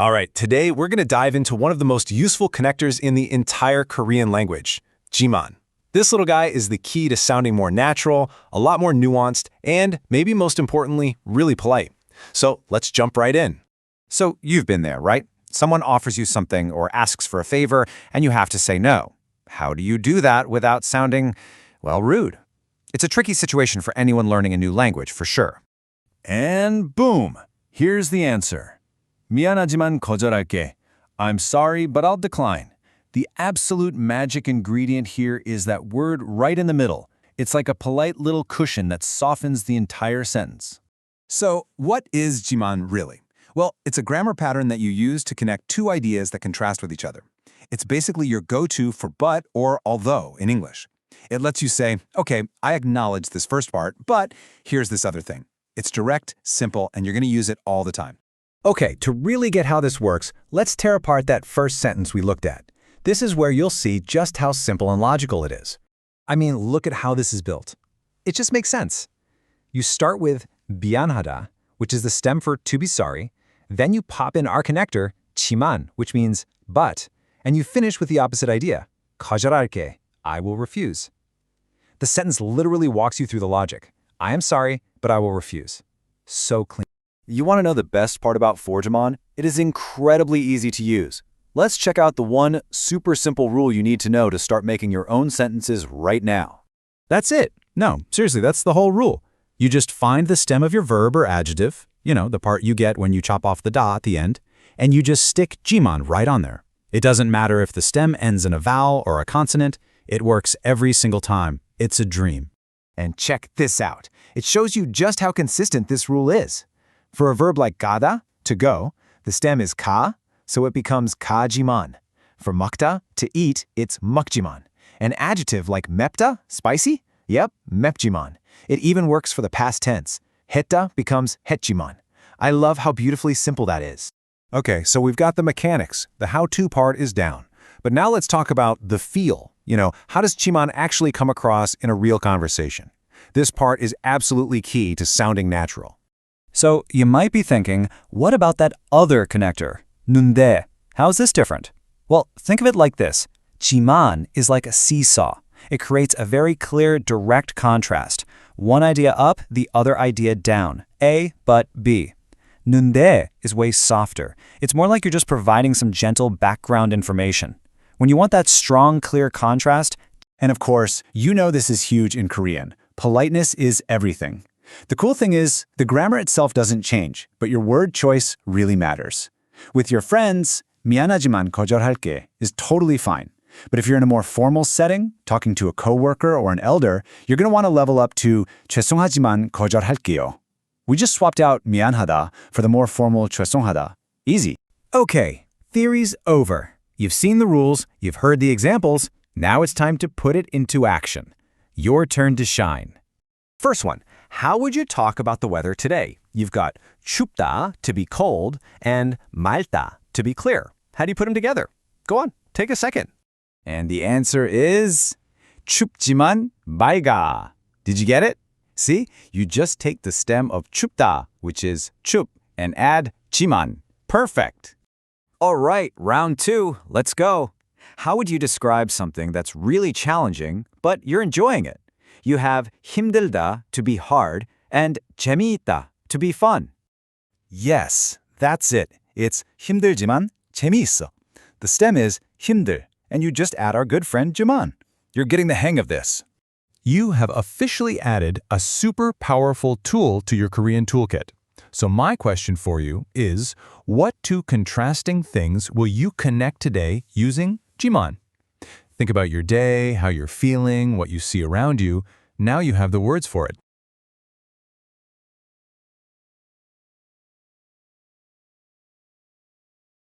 All right, today we're going to dive into one of the most useful connectors in the entire Korean language, jiman. This little guy is the key to sounding more natural, a lot more nuanced, and maybe most importantly, really polite. So let's jump right in. So you've been there, right? Someone offers you something or asks for a favor, and you have to say no. How do you do that without sounding, well, rude? It's a tricky situation for anyone learning a new language, for sure. And boom! Here's the answer. 미안하지만 거절할게. I'm sorry, but I'll decline. The absolute magic ingredient here is that word right in the middle. It's like a polite little cushion that softens the entire sentence. So what is jiman really? Well, it's a grammar pattern that you use to connect two ideas that contrast with each other. It's basically your go-to for but or although in English. It lets you say, okay, I acknowledge this first part, but here's this other thing. It's direct, simple, and you're going to use it all the time. Okay, to really get how this works, let's tear apart that first sentence we looked at. This is where you'll see just how simple and logical it is. I mean, look at how this is built. It just makes sense. You start with 미안하다, which is the stem for to be sorry. Then you pop in our connector, 지만, which means but, and you finish with the opposite idea, 거절할게, I will refuse. The sentence literally walks you through the logic. I am sorry, but I will refuse. So clean. You want to know the best part about jiman? It is incredibly easy to use. Let's check out the one super simple rule you need to know to start making your own sentences right now. That's it. No, seriously, that's the whole rule. You just find the stem of your verb or adjective, the part you get when you chop off the da at the end, and you just stick jiman right on there. It doesn't matter if the stem ends in a vowel or a consonant. It works every single time. It's a dream. And check this out. It shows you just how consistent this rule is. For a verb like 가다, to go, the stem is ka, so it becomes 가지만. For 먹다, to eat, it's 먹지만. An adjective like 맵다, spicy? Yep, 맵지만. It even works for the past tense. 했다 becomes 했지만. I love how beautifully simple that is. Okay, so we've got the mechanics. The how-to part is down. But now let's talk about the feel. How does jiman actually come across in a real conversation? This part is absolutely key to sounding natural. So you might be thinking, what about that other connector, 눈대? How's this different? Well, think of it like this. jiman is like a seesaw. It creates a very clear, direct contrast. One idea up, the other idea down. A, but B. 눈대 is way softer. It's more like you're just providing some gentle background information. When you want that strong, clear contrast, and of course, this is huge in Korean. Politeness is everything. The cool thing is, the grammar itself doesn't change, but your word choice really matters. With your friends, 미안하지만 거절할게 is totally fine. But if you're in a more formal setting, talking to a coworker or an elder, you're going to want to level up to 죄송하지만 거절할게요. We just swapped out 미안하다 for the more formal 죄송하다. Easy. Okay, theory's over. You've seen the rules, you've heard the examples, now it's time to put it into action. Your turn to shine. First one, how would you talk about the weather today? You've got 춥다, to be cold, and 맑다, to be clear. How do you put them together? Go on, take a second. And the answer is 춥지만 맑아. Did you get it? See, you just take the stem of 춥다, which is 춥, and add 지만. Perfect. All right, round 2, let's go. How would you describe something that's really challenging, but you're enjoying it? You have 힘들다, to be hard, and 재미있다, to be fun. Yes, that's it. It's 힘들지만 재미있어. The stem is 힘들, and you just add our good friend 지만. You're getting the hang of this. You have officially added a super powerful tool to your Korean toolkit. So my question for you is, what two contrasting things will you connect today using jiman? Think about your day, how you're feeling, what you see around you. Now you have the words for it.